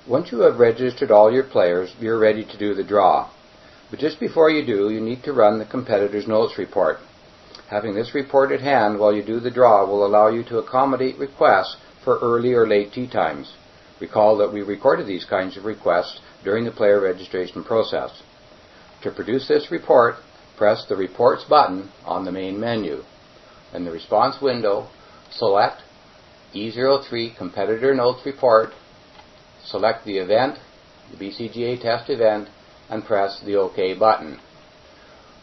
Once you have registered all your players, you're ready to do the draw. But just before you do, you need to run the competitor's notes report. Having this report at hand while you do the draw will allow you to accommodate requests for early or late tee times. Recall that we recorded these kinds of requests during the player registration process. To produce this report, press the Reports button on the main menu. In the response window, select E03 Competitor Notes Report, select the event, the BCGA test event, and press the OK button.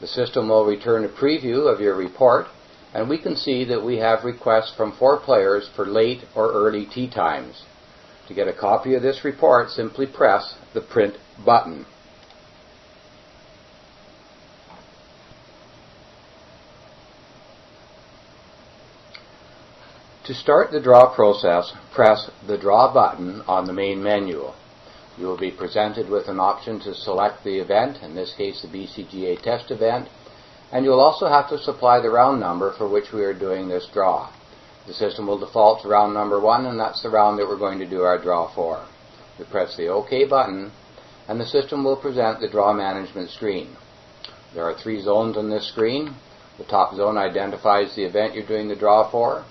The system will return a preview of your report, and we can see that we have requests from 4 players for late or early tee times. To get a copy of this report, simply press the Print button. To start the draw process, press the Draw button on the main menu. You will be presented with an option to select the event, in this case the BCGA test event, and you'll also have to supply the round number for which we are doing this draw. The system will default to round number 1, and that's the round that we're going to do our draw for. We press the OK button, and the system will present the draw management screen. There are 3 zones on this screen. The top zone identifies the event you're doing the draw for.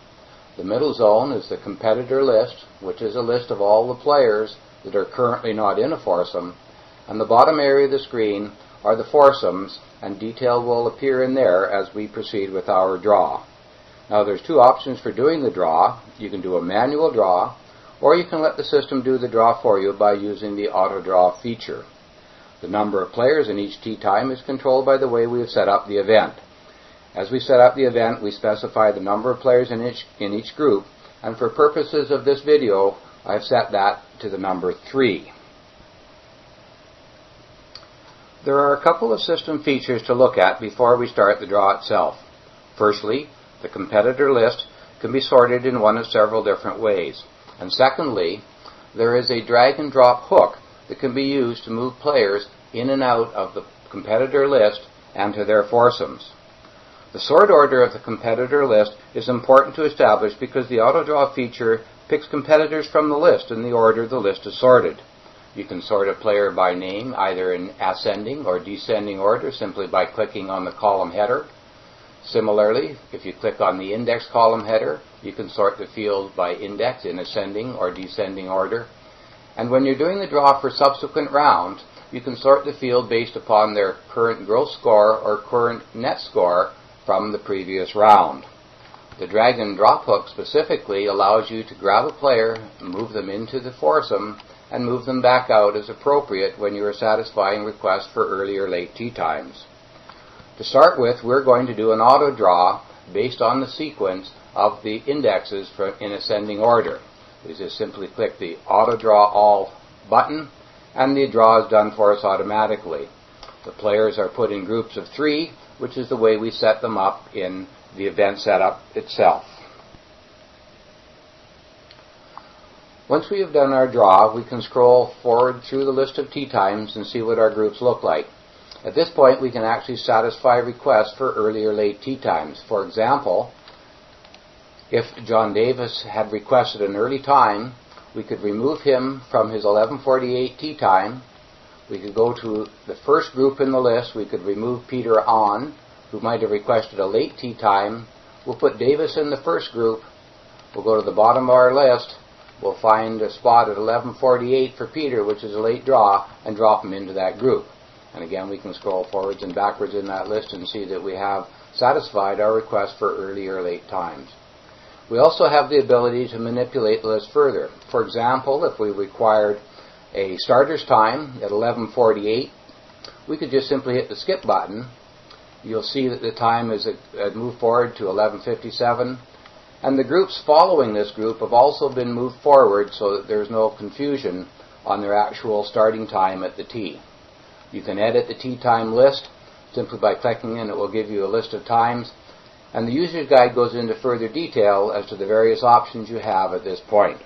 The middle zone is the competitor list, which is a list of all the players that are currently not in a foursome, and the bottom area of the screen are the foursomes, and detail will appear in there as we proceed with our draw. Now there's 2 options for doing the draw. You can do a manual draw, or you can let the system do the draw for you by using the auto draw feature. The number of players in each tee time is controlled by the way we have set up the event. As we set up the event, we specify the number of players in each group, and for purposes of this video, I've set that to the number 3. There are a couple of system features to look at before we start the draw itself. Firstly, the competitor list can be sorted in one of several different ways. And secondly, there is a drag and drop hook that can be used to move players in and out of the competitor list and to their foursomes. The sort order of the competitor list is important to establish because the auto draw feature picks competitors from the list in the order the list is sorted. You can sort a player by name either in ascending or descending order simply by clicking on the column header. Similarly, if you click on the index column header, you can sort the field by index in ascending or descending order. And when you're doing the draw for subsequent rounds, you can sort the field based upon their current gross score or current net score from the previous round. The drag and drop hook specifically allows you to grab a player, move them into the foursome, and move them back out as appropriate when you are satisfying requests for early or late tee times. To start with, we're going to do an auto draw based on the sequence of the indexes in ascending order. We just simply click the Auto Draw All button, and the draw is done for us automatically. The players are put in groups of 3, which is the way we set them up in the event setup itself. Once we have done our draw, we can scroll forward through the list of tee times and see what our groups look like. At this point, we can actually satisfy requests for early or late tee times. For example, if John Davis had requested an early time, we could remove him from his 11:48 tee time. We could go to the first group in the list. We could remove Peter On, who might have requested a late tee time. We'll put Davis in the first group. We'll go to the bottom of our list. We'll find a spot at 11:48 for Peter, which is a late draw, and drop him into that group. And again, we can scroll forwards and backwards in that list and see that we have satisfied our request for early or late times. We also have the ability to manipulate the list further. For example, if we required a starter's time at 11:48, we could just simply hit the skip button. You'll see that the time is moved forward to 11:57, and the groups following this group have also been moved forward so that there's no confusion on their actual starting time at the tee. You can edit the tee time list simply by clicking in. It will give you a list of times, and the user's guide goes into further detail as to the various options you have at this point.